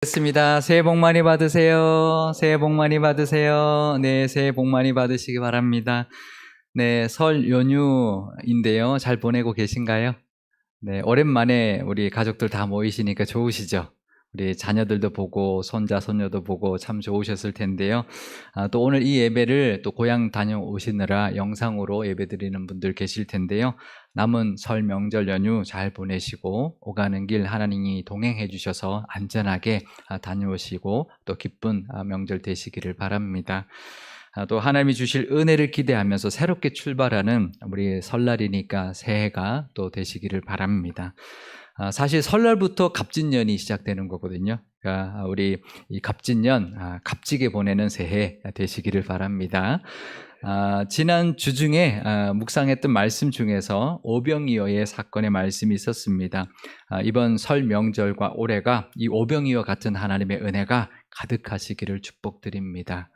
됐습니다. 새해 복 많이 받으세요. 새해 복 많이 받으세요. 네, 새해 복 많이 받으시기 바랍니다. 네, 설 연휴인데요. 잘 보내고 계신가요? 네, 오랜만에 우리 가족들 다 모이시니까 좋으시죠? 우리 자녀들도 보고 손자, 손녀도 보고 참 좋으셨을 텐데요. 또 오늘 이 예배를 또 고향 다녀오시느라 영상으로 예배 드리는 분들 계실 텐데요. 남은 설 명절 연휴 잘 보내시고 오가는 길 하나님이 동행해 주셔서 안전하게 다녀오시고 또 기쁜 명절 되시기를 바랍니다. 또 하나님이 주실 은혜를 기대하면서 새롭게 출발하는 우리 설날이니까 새해가 또 되시기를 바랍니다. 사실 설날부터 갑진년이 시작되는 거거든요. 그러니까 우리 이 갑진년 값지게 보내는 새해 되시기를 바랍니다. 지난 주 중에 묵상했던 말씀 중에서 오병이어의 사건의 말씀이 있었습니다. 이번 설 명절과 올해가 이 오병이어 같은 하나님의 은혜가 가득하시기를 축복드립니다.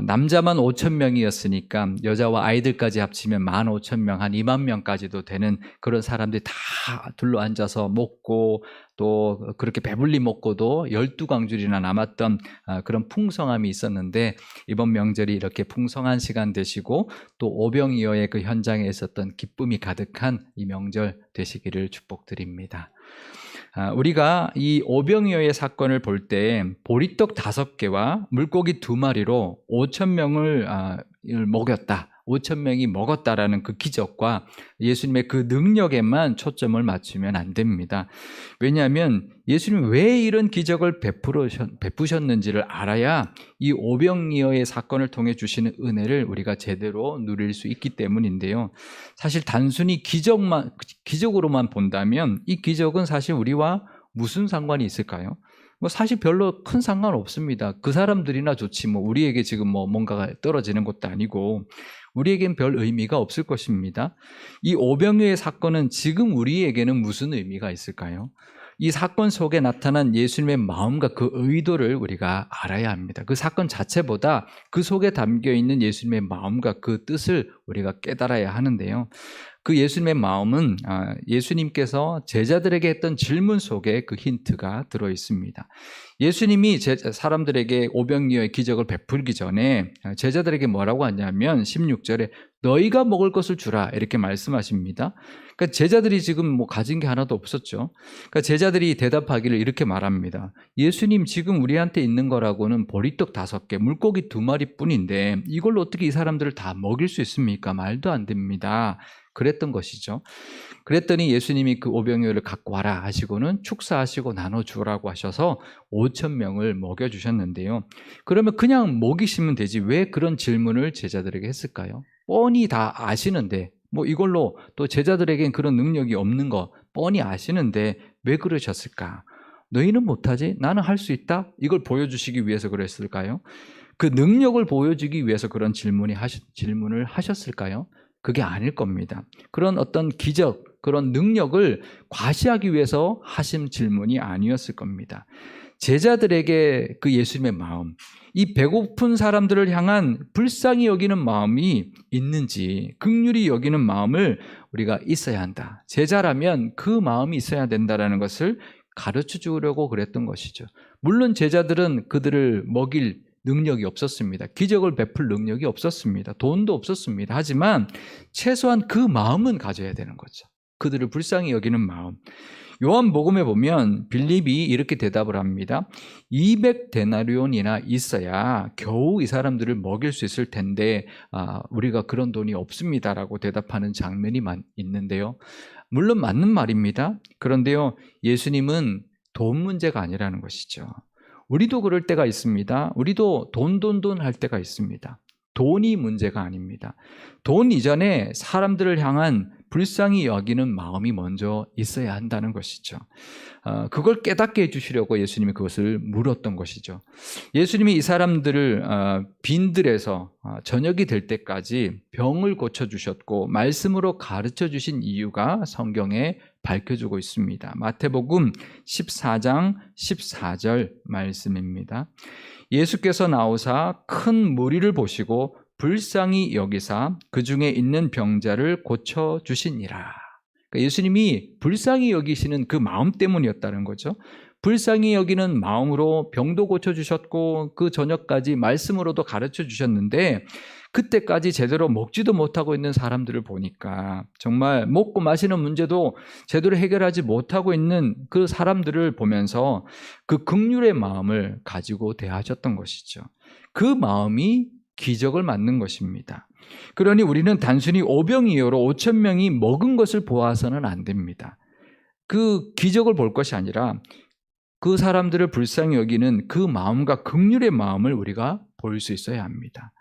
남자만 5,000명이었으니까 여자와 아이들까지 합치면 15,000명, 한 2만 명까지도 되는 그런 사람들이 다 둘러앉아서 먹고 또 그렇게 배불리 먹고도 12광줄이나 남았던 그런 풍성함이 있었는데 이번 명절이 이렇게 풍성한 시간 되시고 또 오병이어의 그 현장에 있었던 기쁨이 가득한 이 명절 되시기를 축복드립니다. 우리가 이 오병이어의 사건을 볼 때 보리떡 5개와 물고기 2마리로 5,000명을 먹였다. 5,000명이 먹었다라는 그 기적과 예수님의 그 능력에만 초점을 맞추면 안 됩니다. 왜냐하면 예수님이 왜 이런 기적을 베푸셨는지를 알아야 이 오병이어의 사건을 통해 주시는 은혜를 우리가 제대로 누릴 수 있기 때문인데요. 사실 단순히 기적으로만 본다면 이 기적은 사실 우리와 무슨 상관이 있을까요? 사실 별로 큰 상관 없습니다. 그 사람들이나 좋지 우리에게 지금 뭔가가 떨어지는 것도 아니고 우리에겐 별 의미가 없을 것입니다. 이 오병이어의 사건은 지금 우리에게는 무슨 의미가 있을까요? 이 사건 속에 나타난 예수님의 마음과 그 의도를 우리가 알아야 합니다. 그 사건 자체보다 그 속에 담겨있는 예수님의 마음과 그 뜻을 우리가 깨달아야 하는데요. 그 예수님의 마음은 예수님께서 제자들에게 했던 질문 속에 그 힌트가 들어있습니다. 예수님이 사람들에게 오병이어의 기적을 베풀기 전에 제자들에게 뭐라고 하냐면 16절에 너희가 먹을 것을 주라 이렇게 말씀하십니다. 그러니까 제자들이 지금 가진 게 하나도 없었죠. 그러니까 제자들이 대답하기를 이렇게 말합니다. 예수님 지금 우리한테 있는 거라고는 보리떡 5개, 물고기 2마리 뿐인데 이걸로 어떻게 이 사람들을 다 먹일 수 있습니까? 말도 안 됩니다. 그랬던 것이죠. 그랬더니 예수님이 그 오병이어를 갖고 와라 하시고는 축사하시고 나눠주라고 하셔서 5,000명을 먹여주셨는데요. 그러면 그냥 먹이시면 되지 왜 그런 질문을 제자들에게 했을까요? 뻔히 다 아시는데 이걸로 또 제자들에겐 그런 능력이 없는 거 뻔히 아시는데 왜 그러셨을까? 너희는 못하지? 나는 할 수 있다? 이걸 보여주시기 위해서 그랬을까요? 그 능력을 보여주기 위해서 그런 질문을 하셨을까요? 그게 아닐 겁니다. 그런 어떤 기적, 그런 능력을 과시하기 위해서 하신 질문이 아니었을 겁니다. 제자들에게 그 예수님의 마음, 이 배고픈 사람들을 향한 불쌍히 여기는 마음이 있는지 긍휼히 여기는 마음을 우리가 있어야 한다. 제자라면 그 마음이 있어야 된다는 것을 가르쳐 주려고 그랬던 것이죠. 물론 제자들은 그들을 먹일 능력이 없었습니다. 기적을 베풀 능력이 없었습니다. 돈도 없었습니다. 하지만 최소한 그 마음은 가져야 되는 거죠. 그들을 불쌍히 여기는 마음. 요한복음에 보면 빌립이 이렇게 대답을 합니다. 200데나리온이나 있어야 겨우 이 사람들을 먹일 수 있을 텐데 우리가 그런 돈이 없습니다라고 대답하는 장면이 있는데요. 물론 맞는 말입니다. 그런데요, 예수님은 돈 문제가 아니라는 것이죠. 우리도 그럴 때가 있습니다. 우리도 돈 할 때가 있습니다. 돈이 문제가 아닙니다. 돈 이전에 사람들을 향한 불쌍히 여기는 마음이 먼저 있어야 한다는 것이죠. 그걸 깨닫게 해주시려고 예수님이 그것을 물었던 것이죠. 예수님이 이 사람들을 빈들에서 저녁이 될 때까지 병을 고쳐주셨고 말씀으로 가르쳐 주신 이유가 성경에 밝혀주고 있습니다. 마태복음 14장 14절 말씀입니다. 예수께서 나오사 큰 무리를 보시고 불쌍히 여기사 그 중에 있는 병자를 고쳐주시니라. 그러니까 예수님이 불쌍히 여기시는 그 마음 때문이었다는 거죠. 불쌍히 여기는 마음으로 병도 고쳐주셨고 그 저녁까지 말씀으로도 가르쳐 주셨는데 그때까지 제대로 먹지도 못하고 있는 사람들을 보니까 정말 먹고 마시는 문제도 제대로 해결하지 못하고 있는 그 사람들을 보면서 그 긍휼의 마음을 가지고 대하셨던 것이죠. 그 마음이 기적을 맞는 것입니다. 그러니 우리는 단순히 오병이어로 5천 명이 먹은 것을 보아서는 안 됩니다. 그 기적을 볼 것이 아니라 그 사람들을 불쌍히 여기는 그 마음과 긍휼의 마음을 우리가 볼 수 있어야 합니다.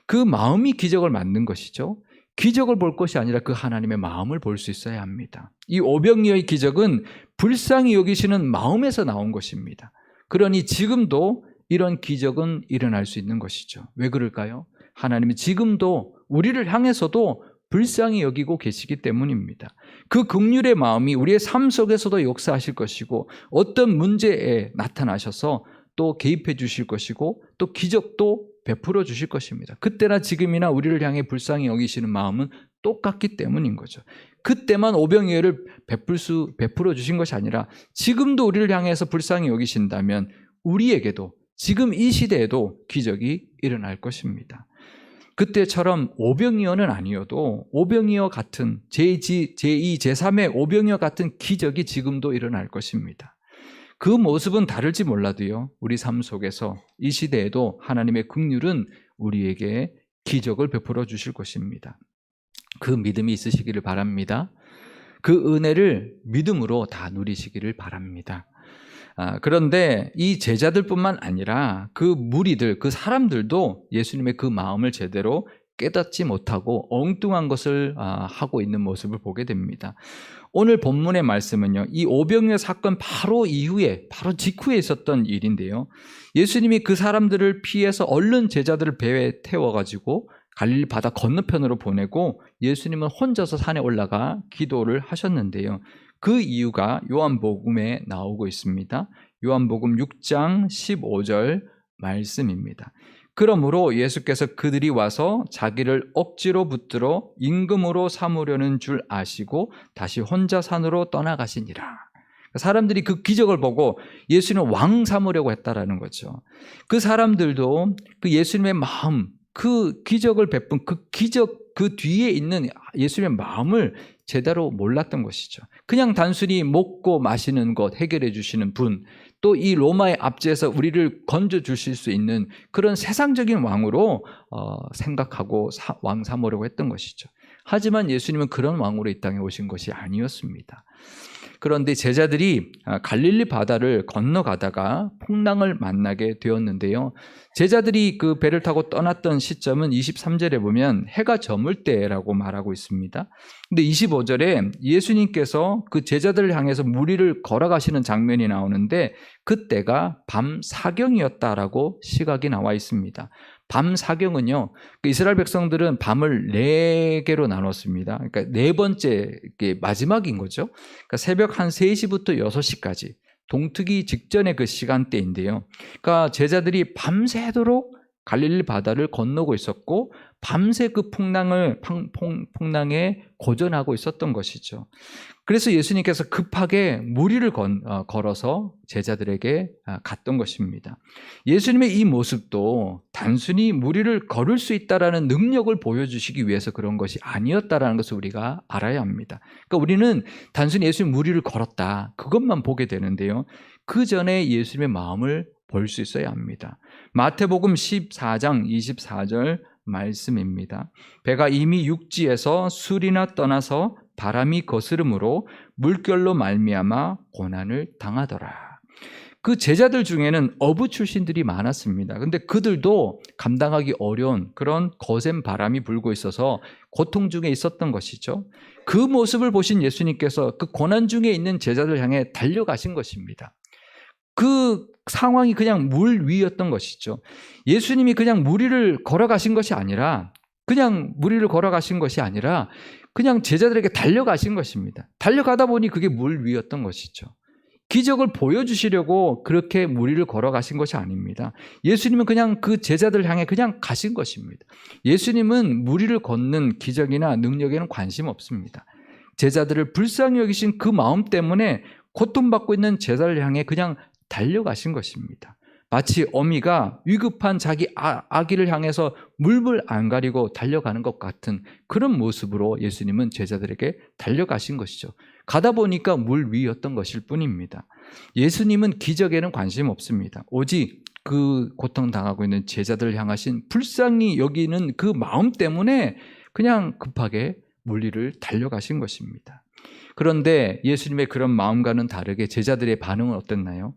그 마음이 기적을 만든 것이죠. 기적을 볼 것이 아니라 그 하나님의 마음을 볼 수 있어야 합니다. 이 오병이어의 기적은 불쌍히 여기시는 마음에서 나온 것입니다. 그러니 지금도 이런 기적은 일어날 수 있는 것이죠. 왜 그럴까요? 하나님이 지금도 우리를 향해서도 불쌍히 여기고 계시기 때문입니다. 그 긍휼의 마음이 우리의 삶 속에서도 역사하실 것이고 어떤 문제에 나타나셔서 또 개입해 주실 것이고 또 기적도 베풀어 주실 것입니다. 그때나 지금이나 우리를 향해 불쌍히 여기시는 마음은 똑같기 때문인 거죠. 그때만 오병이어를 베풀어 주신 것이 아니라 지금도 우리를 향해서 불쌍히 여기신다면 우리에게도 지금 이 시대에도 기적이 일어날 것입니다. 그때처럼 오병이어는 아니어도 오병이어 같은 제2, 제3의 오병이어 같은 기적이 지금도 일어날 것입니다. 그 모습은 다를지 몰라도요, 우리 삶 속에서 이 시대에도 하나님의 긍휼은 우리에게 기적을 베풀어 주실 것입니다. 그 믿음이 있으시기를 바랍니다. 그 은혜를 믿음으로 다 누리시기를 바랍니다. 그런데 이 제자들뿐만 아니라 그 무리들, 그 사람들도 예수님의 그 마음을 제대로 깨닫지 못하고 엉뚱한 것을 하고 있는 모습을 보게 됩니다. 오늘 본문의 말씀은요, 이 오병이어 사건 바로 직후에 있었던 일인데요. 예수님이 그 사람들을 피해서 얼른 제자들을 배에 태워가지고 갈릴리 바다 건너편으로 보내고 예수님은 혼자서 산에 올라가 기도를 하셨는데요. 그 이유가 요한복음에 나오고 있습니다. 요한복음 6장 15절 말씀입니다. 그러므로 예수께서 그들이 와서 자기를 억지로 붙들어 임금으로 삼으려는 줄 아시고 다시 혼자 산으로 떠나가시니라. 사람들이 그 기적을 보고 예수님을 왕 삼으려고 했다라는 거죠. 그 사람들도 그 예수님의 마음, 그 기적을 베푼 그 기적 그 뒤에 있는 예수님의 마음을 제대로 몰랐던 것이죠. 그냥 단순히 먹고 마시는 것 해결해 주시는 분, 또 이 로마의 압제에서 우리를 건져 주실 수 있는 그런 세상적인 왕으로 생각하고 왕 삼으려고 했던 것이죠. 하지만 예수님은 그런 왕으로 이 땅에 오신 것이 아니었습니다. 그런데 제자들이 갈릴리 바다를 건너가다가 풍랑을 만나게 되었는데요. 제자들이 그 배를 타고 떠났던 시점은 23절에 보면 해가 저물 때라고 말하고 있습니다. 근데 25절에 예수님께서 그 제자들을 향해서 무리를 걸어가시는 장면이 나오는데 그때가 밤 사경이었다라고 시각이 나와 있습니다. 밤 사경은요, 이스라엘 백성들은 밤을 4개로 나눴습니다. 그러니까 4번째, 마지막인 거죠. 그러니까 새벽 한 3시부터 6시까지 동트기 직전의 그 시간대인데요. 그러니까 제자들이 밤새도록 갈릴리 바다를 건너고 있었고 밤새 그 풍랑에 고전하고 있었던 것이죠. 그래서 예수님께서 급하게 무리를 걸어서 제자들에게 갔던 것입니다. 예수님의 이 모습도 단순히 무리를 걸을 수 있다라는 능력을 보여주시기 위해서 그런 것이 아니었다라는 것을 우리가 알아야 합니다. 그러니까 우리는 단순히 예수님 무리를 걸었다, 그것만 보게 되는데요. 그 전에 예수님의 마음을 볼 수 있어야 합니다. 마태복음 14장 24절 말씀입니다. 배가 이미 육지에서 술이나 떠나서 바람이 거스름으로 물결로 말미암아 고난을 당하더라. 그 제자들 중에는 어부 출신들이 많았습니다. 근데 그들도 감당하기 어려운 그런 거센 바람이 불고 있어서 고통 중에 있었던 것이죠. 그 모습을 보신 예수님께서 그 고난 중에 있는 제자들 향해 달려가신 것입니다. 그 상황이 그냥 물 위였던 것이죠. 예수님이 그냥 무리를 걸어가신 것이 아니라 그냥 제자들에게 달려가신 것입니다. 달려가다 보니 그게 물 위였던 것이죠. 기적을 보여주시려고 그렇게 무리를 걸어가신 것이 아닙니다. 예수님은 그냥 그 제자들 향해 그냥 가신 것입니다. 예수님은 무리를 걷는 기적이나 능력에는 관심 없습니다. 제자들을 불쌍히 여기신 그 마음 때문에 고통받고 있는 제자를 향해 그냥 달려가신 것입니다. 마치 어미가 위급한 자기 아기를 향해서 물불 안 가리고 달려가는 것 같은 그런 모습으로 예수님은 제자들에게 달려가신 것이죠. 가다 보니까 물 위였던 것일 뿐입니다. 예수님은 기적에는 관심 없습니다. 오직 그 고통당하고 있는 제자들을 향하신 불쌍히 여기는 그 마음 때문에 그냥 급하게 물 위를 달려가신 것입니다. 그런데 예수님의 그런 마음과는 다르게 제자들의 반응은 어땠나요?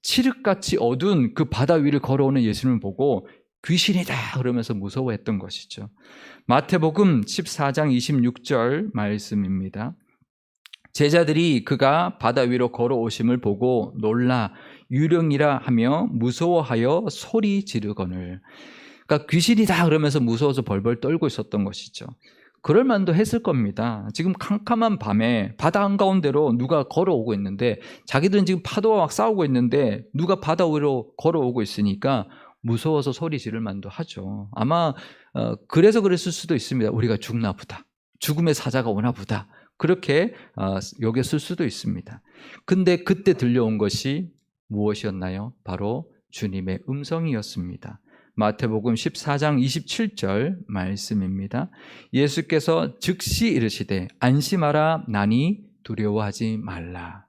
칠흑같이 어두운 그 바다 위를 걸어오는 예수님을 보고 귀신이다 그러면서 무서워했던 것이죠. 마태복음 14장 26절 말씀입니다. 제자들이 그가 바다 위로 걸어오심을 보고 놀라 유령이라 하며 무서워하여 소리 지르거늘. 그러니까 귀신이다 그러면서 무서워서 벌벌 떨고 있었던 것이죠. 그럴 만도 했을 겁니다. 지금 캄캄한 밤에 바다 한가운데로 누가 걸어오고 있는데 자기들은 지금 파도와 막 싸우고 있는데 누가 바다 위로 걸어오고 있으니까 무서워서 소리 지를 만도 하죠. 아마 그래서 그랬을 수도 있습니다. 우리가 죽나 보다. 죽음의 사자가 오나 보다. 그렇게 여겼을 수도 있습니다. 근데 그때 들려온 것이 무엇이었나요? 바로 주님의 음성이었습니다. 마태복음 14장 27절 말씀입니다. 예수께서 즉시 이르시되 안심하라 나니 두려워하지 말라.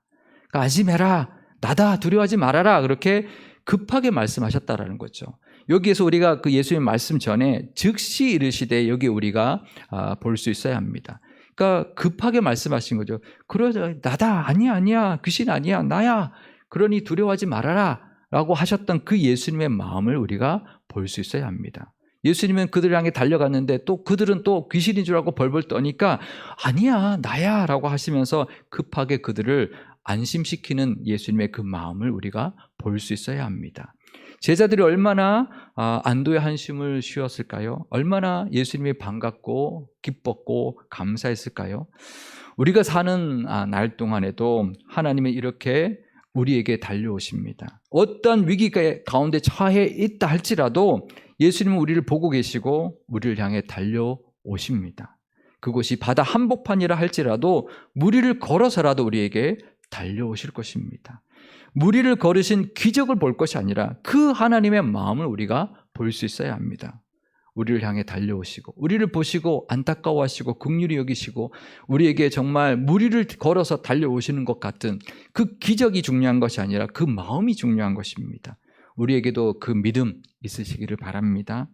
그러니까 안심해라 나다 두려워하지 말아라 그렇게 급하게 말씀하셨다라는 거죠. 여기에서 우리가 그 예수님 말씀 전에 즉시 이르시되 여기 우리가 볼 수 있어야 합니다. 그러니까 급하게 말씀하신 거죠. 그러자 나다 아니야 귀신 아니야 나야 그러니 두려워하지 말아라 라고 하셨던 그 예수님의 마음을 우리가 볼 수 있어야 합니다. 예수님은 그들을 향해 달려갔는데 또 그들은 또 귀신인 줄 알고 벌벌 떠니까 아니야 나야 라고 하시면서 급하게 그들을 안심시키는 예수님의 그 마음을 우리가 볼 수 있어야 합니다. 제자들이 얼마나 안도의 한숨을 쉬었을까요? 얼마나 예수님이 반갑고 기뻤고 감사했을까요? 우리가 사는 날 동안에도 하나님은 이렇게 우리에게 달려오십니다. 어떤 위기 가운데 처해 있다 할지라도 예수님은 우리를 보고 계시고 우리를 향해 달려오십니다. 그곳이 바다 한복판이라 할지라도 무리를 걸어서라도 우리에게 달려오실 것입니다. 무리를 걸으신 기적을 볼 것이 아니라 그 하나님의 마음을 우리가 볼 수 있어야 합니다. 우리를 향해 달려오시고 우리를 보시고 안타까워하시고 긍휼히 여기시고 우리에게 정말 무리를 걸어서 달려오시는 것 같은 그 기적이 중요한 것이 아니라 그 마음이 중요한 것입니다. 우리에게도 그 믿음 있으시기를 바랍니다.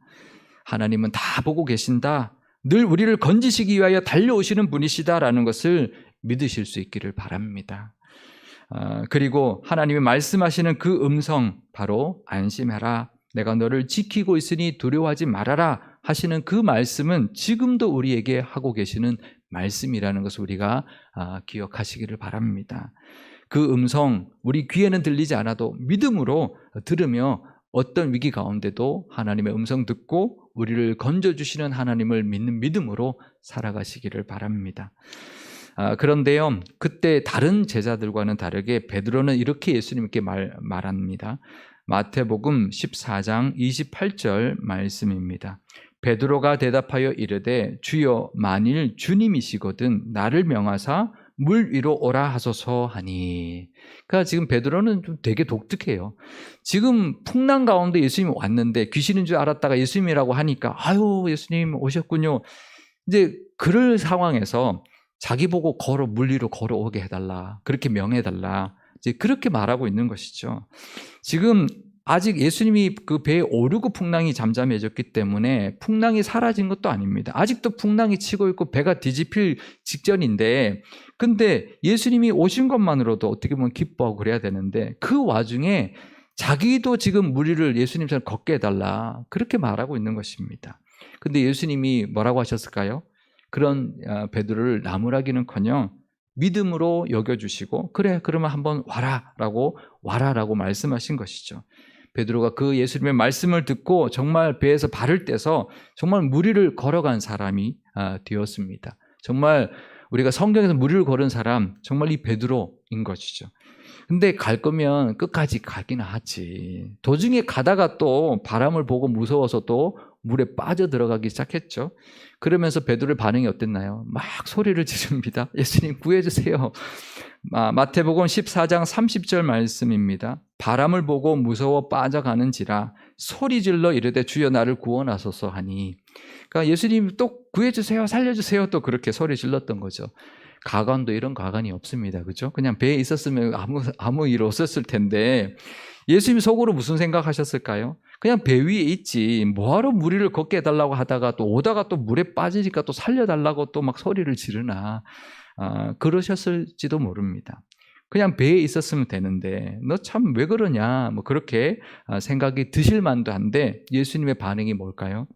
하나님은 다 보고 계신다. 늘 우리를 건지시기 위하여 달려오시는 분이시다라는 것을 믿으실 수 있기를 바랍니다. 그리고 하나님이 말씀하시는 그 음성 바로 안심해라 내가 너를 지키고 있으니 두려워하지 말아라 하시는 그 말씀은 지금도 우리에게 하고 계시는 말씀이라는 것을 우리가 기억하시기를 바랍니다. 그 음성 우리 귀에는 들리지 않아도 믿음으로 들으며 어떤 위기 가운데도 하나님의 음성 듣고 우리를 건져주시는 하나님을 믿는 믿음으로 살아가시기를 바랍니다. 그런데요, 그때 다른 제자들과는 다르게 베드로는 이렇게 예수님께 말합니다. 마태복음 14장 28절 말씀입니다. 베드로가 대답하여 이르되 주여 만일 주님이시거든 나를 명하사 물 위로 오라 하소서 하니. 그러니까 지금 베드로는 좀 되게 독특해요. 지금 풍랑 가운데 예수님이 왔는데 귀신인 줄 알았다가 예수님이라고 하니까 아유 예수님 오셨군요. 이제 그럴 상황에서 자기 보고 물 위로 걸어오게 해달라. 그렇게 명해달라. 이제 그렇게 말하고 있는 것이죠. 지금 아직 예수님이 그 배에 오르고 풍랑이 잠잠해졌기 때문에 풍랑이 사라진 것도 아닙니다. 아직도 풍랑이 치고 있고 배가 뒤집힐 직전인데 근데 예수님이 오신 것만으로도 어떻게 보면 기뻐하고 그래야 되는데 그 와중에 자기도 지금 무리를 예수님처럼 걷게 해달라. 그렇게 말하고 있는 것입니다. 근데 예수님이 뭐라고 하셨을까요? 그런 베드로를 나무라기는커녕 믿음으로 여겨주시고 그래 그러면 한번 와라라고 말씀하신 것이죠. 베드로가 그 예수님의 말씀을 듣고 정말 배에서 발을 떼서 정말 무리를 걸어간 사람이 되었습니다. 정말 우리가 성경에서 무리를 걸은 사람 정말 이 베드로인 것이죠. 근데 갈 거면 끝까지 가긴 하지. 도중에 가다가 또 바람을 보고 무서워서 또 물에 빠져들어가기 시작했죠. 그러면서 베드로의 반응이 어땠나요? 막 소리를 지릅니다. 예수님 구해주세요. 마태복음 14장 30절 말씀입니다. 바람을 보고 무서워 빠져가는지라 소리질러 이르되 주여 나를 구원하소서 하니. 그러니까 예수님 또 구해주세요, 살려주세요, 또 그렇게 소리 질렀던 거죠. 가관도 이런 가관이 없습니다. 그죠? 그냥 배에 있었으면 아무 일 없었을 텐데 예수님 속으로 무슨 생각하셨을까요? 그냥 배 위에 있지 뭐하러 무리를 걷게 해달라고 하다가 또 오다가 또 물에 빠지니까 또 살려달라고 또 막 소리를 지르나 그러셨을지도 모릅니다. 그냥 배에 있었으면 되는데 너 참 왜 그러냐 뭐 그렇게 생각이 드실 만도 한데 예수님의 반응이 뭘까요?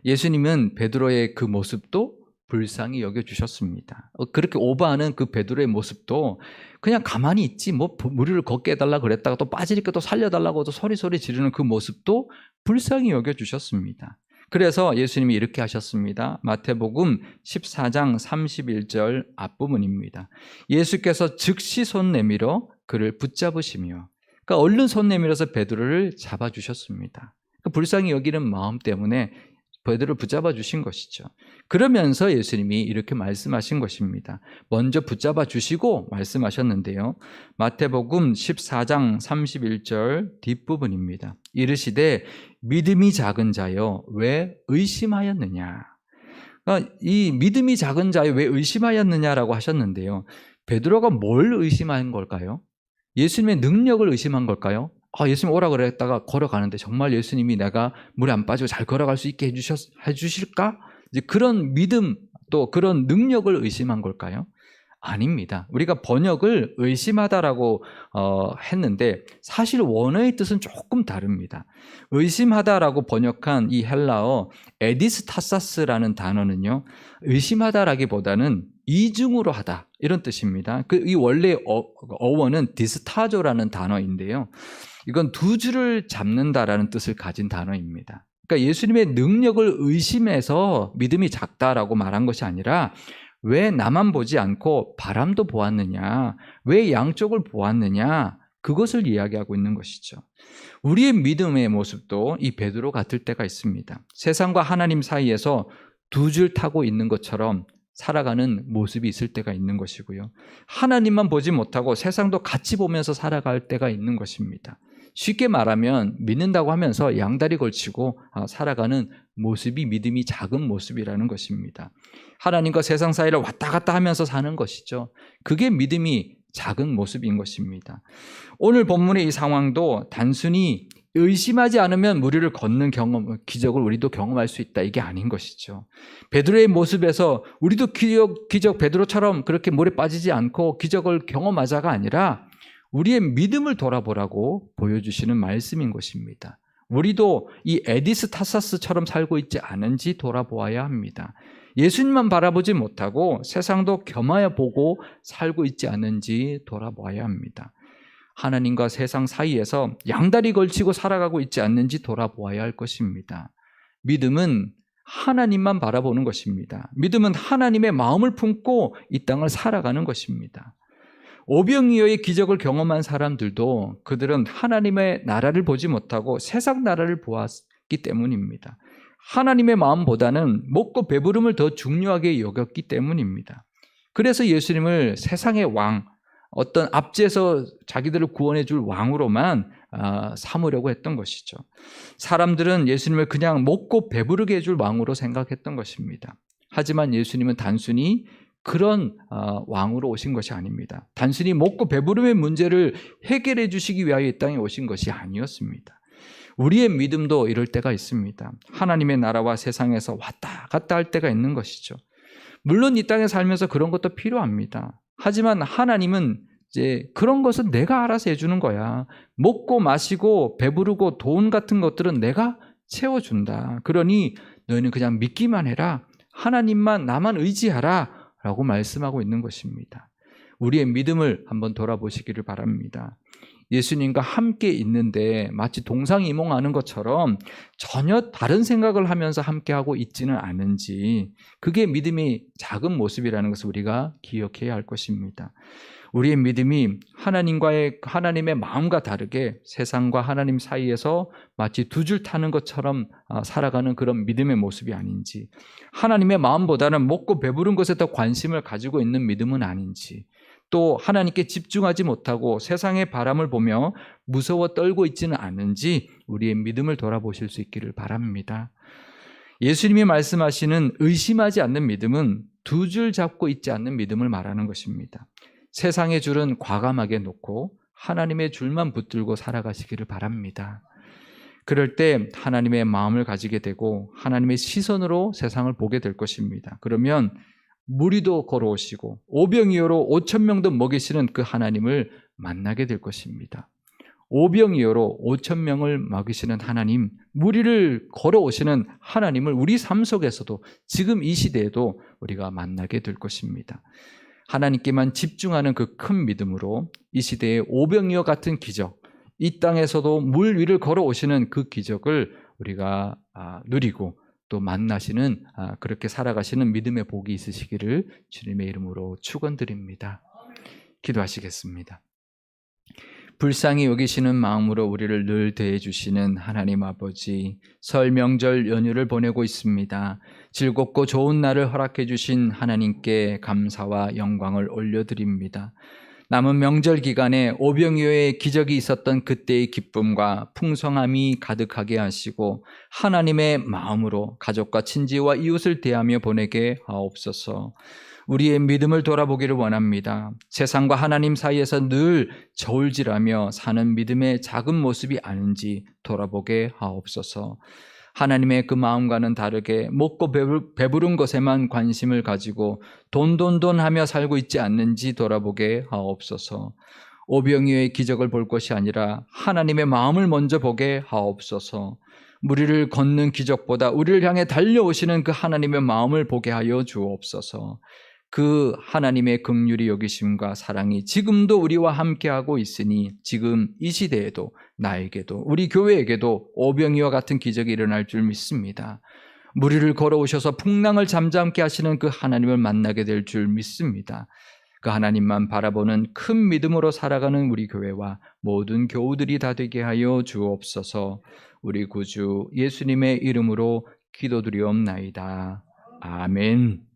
예수님은 베드로의 그 모습도 불쌍히 여겨주셨습니다. 그렇게 오버하는 그 베드로의 모습도 그냥 가만히 있지 뭐 무리를 걷게 해달라 그랬다가 또 빠지니까 또 살려달라고 또 소리 지르는 그 모습도 불쌍히 여겨주셨습니다. 그래서 예수님이 이렇게 하셨습니다. 마태복음 14장 31절 앞부분입니다. 예수께서 즉시 손 내밀어 그를 붙잡으시며 그러니까 얼른 손 내밀어서 베드로를 잡아주셨습니다. 불쌍히 여기는 마음 때문에 베드로를 붙잡아 주신 것이죠. 그러면서 예수님이 이렇게 말씀하신 것입니다. 먼저 붙잡아 주시고 말씀하셨는데요. 마태복음 14장 31절 뒷부분입니다. 이르시되 믿음이 작은 자여 왜 의심하였느냐. 그러니까 이 믿음이 작은 자여 왜 의심하였느냐라고 하셨는데요. 베드로가 뭘 의심한 걸까요? 예수님의 능력을 의심한 걸까요? 예수님 오라 그랬다가 걸어가는데 정말 예수님이 내가 물에 안 빠지고 잘 걸어갈 수 있게 해주실까? 이제 그런 믿음 또 그런 능력을 의심한 걸까요? 아닙니다. 우리가 번역을 의심하다라고 했는데 사실 원어의 뜻은 조금 다릅니다. 의심하다라고 번역한 이 헬라어 에디스타사스라는 단어는요, 의심하다라기보다는 이중으로 하다 이런 뜻입니다. 이 원래 어원은 디스타조라는 단어인데요. 이건 두 줄을 잡는다라는 뜻을 가진 단어입니다. 그러니까 예수님의 능력을 의심해서 믿음이 작다라고 말한 것이 아니라 왜 나만 보지 않고 바람도 보았느냐, 왜 양쪽을 보았느냐, 그것을 이야기하고 있는 것이죠. 우리의 믿음의 모습도 이 베드로 같을 때가 있습니다. 세상과 하나님 사이에서 두 줄 타고 있는 것처럼 살아가는 모습이 있을 때가 있는 것이고요. 하나님만 보지 못하고 세상도 같이 보면서 살아갈 때가 있는 것입니다. 쉽게 말하면 믿는다고 하면서 양다리 걸치고 살아가는 모습이 믿음이 작은 모습이라는 것입니다. 하나님과 세상 사이를 왔다 갔다 하면서 사는 것이죠. 그게 믿음이 작은 모습인 것입니다. 오늘 본문의 이 상황도 단순히 의심하지 않으면 무리를 걷는 기적을 우리도 경험할 수 있다, 이게 아닌 것이죠. 베드로의 모습에서 우리도 기적 베드로처럼 그렇게 물에 빠지지 않고 기적을 경험하자가 아니라 우리의 믿음을 돌아보라고 보여주시는 말씀인 것입니다. 우리도 이 에디스타사스처럼 살고 있지 않은지 돌아보아야 합니다. 예수님만 바라보지 못하고 세상도 겸하여 보고 살고 있지 않은지 돌아보아야 합니다. 하나님과 세상 사이에서 양다리 걸치고 살아가고 있지 않는지 돌아보아야 할 것입니다. 믿음은 하나님만 바라보는 것입니다. 믿음은 하나님의 마음을 품고 이 땅을 살아가는 것입니다. 오병이어의 기적을 경험한 사람들도 그들은 하나님의 나라를 보지 못하고 세상 나라를 보았기 때문입니다. 하나님의 마음보다는 먹고 배부름을 더 중요하게 여겼기 때문입니다. 그래서 예수님을 세상의 왕, 어떤 압제에서 자기들을 구원해 줄 왕으로만 삼으려고 했던 것이죠. 사람들은 예수님을 그냥 먹고 배부르게 해줄 왕으로 생각했던 것입니다. 하지만 예수님은 단순히 그런 왕으로 오신 것이 아닙니다. 단순히 먹고 배부름의 문제를 해결해 주시기 위하여 이 땅에 오신 것이 아니었습니다. 우리의 믿음도 이럴 때가 있습니다. 하나님의 나라와 세상에서 왔다 갔다 할 때가 있는 것이죠. 물론 이 땅에 살면서 그런 것도 필요합니다. 하지만 하나님은 이제 그런 것은 내가 알아서 해주는 거야. 먹고 마시고 배부르고 돈 같은 것들은 내가 채워준다. 그러니 너희는 그냥 믿기만 해라. 하나님만 나만 의지하라 라고 말씀하고 있는 것입니다. 우리의 믿음을 한번 돌아보시기를 바랍니다. 예수님과 함께 있는데 마치 동상이몽하는 것처럼 전혀 다른 생각을 하면서 함께하고 있지는 않은지, 그게 믿음이 작은 모습이라는 것을 우리가 기억해야 할 것입니다. 우리의 믿음이 하나님의 마음과 다르게 세상과 하나님 사이에서 마치 두 줄 타는 것처럼 살아가는 그런 믿음의 모습이 아닌지, 하나님의 마음보다는 먹고 배부른 것에 더 관심을 가지고 있는 믿음은 아닌지, 또 하나님께 집중하지 못하고 세상의 바람을 보며 무서워 떨고 있지는 않은지 우리의 믿음을 돌아보실 수 있기를 바랍니다. 예수님이 말씀하시는 의심하지 않는 믿음은 두 줄 잡고 있지 않는 믿음을 말하는 것입니다. 세상의 줄은 과감하게 놓고 하나님의 줄만 붙들고 살아가시기를 바랍니다. 그럴 때 하나님의 마음을 가지게 되고 하나님의 시선으로 세상을 보게 될 것입니다. 그러면 무리도 걸어오시고 오병이어로 5,000명도 먹이시는 그 하나님을 만나게 될 것입니다. 오병이어로 5,000명을 먹이시는 하나님, 무리를 걸어오시는 하나님을 우리 삶 속에서도 지금 이 시대에도 우리가 만나게 될 것입니다. 하나님께만 집중하는 그 큰 믿음으로 이 시대의 오병이어 같은 기적, 이 땅에서도 물 위를 걸어오시는 그 기적을 우리가 누리고 또 만나시는, 그렇게 살아가시는 믿음의 복이 있으시기를 주님의 이름으로 축원드립니다. 기도하시겠습니다. 불쌍히 여기시는 마음으로 우리를 늘 대해주시는 하나님 아버지, 설 명절 연휴를 보내고 있습니다. 즐겁고 좋은 날을 허락해 주신 하나님께 감사와 영광을 올려드립니다. 남은 명절 기간에 오병이어의 기적이 있었던 그때의 기쁨과 풍성함이 가득하게 하시고 하나님의 마음으로 가족과 친지와 이웃을 대하며 보내게 하옵소서. 우리의 믿음을 돌아보기를 원합니다. 세상과 하나님 사이에서 늘 저울질하며 사는 믿음의 작은 모습이 아닌지 돌아보게 하옵소서. 하나님의 그 마음과는 다르게 먹고 배부른 것에만 관심을 가지고 돈 하며 살고 있지 않는지 돌아보게 하옵소서. 오병이어의 기적을 볼 것이 아니라 하나님의 마음을 먼저 보게 하옵소서. 무리를 걷는 기적보다 우리를 향해 달려오시는 그 하나님의 마음을 보게 하여 주옵소서. 그 하나님의 긍휼이 여기심과 사랑이 지금도 우리와 함께하고 있으니 지금 이 시대에도 나에게도 우리 교회에게도 오병이어와 같은 기적이 일어날 줄 믿습니다. 무리를 걸어오셔서 풍랑을 잠잠케 하시는 그 하나님을 만나게 될 줄 믿습니다. 그 하나님만 바라보는 큰 믿음으로 살아가는 우리 교회와 모든 교우들이 다 되게 하여 주옵소서. 우리 구주 예수님의 이름으로 기도드리옵나이다. 아멘.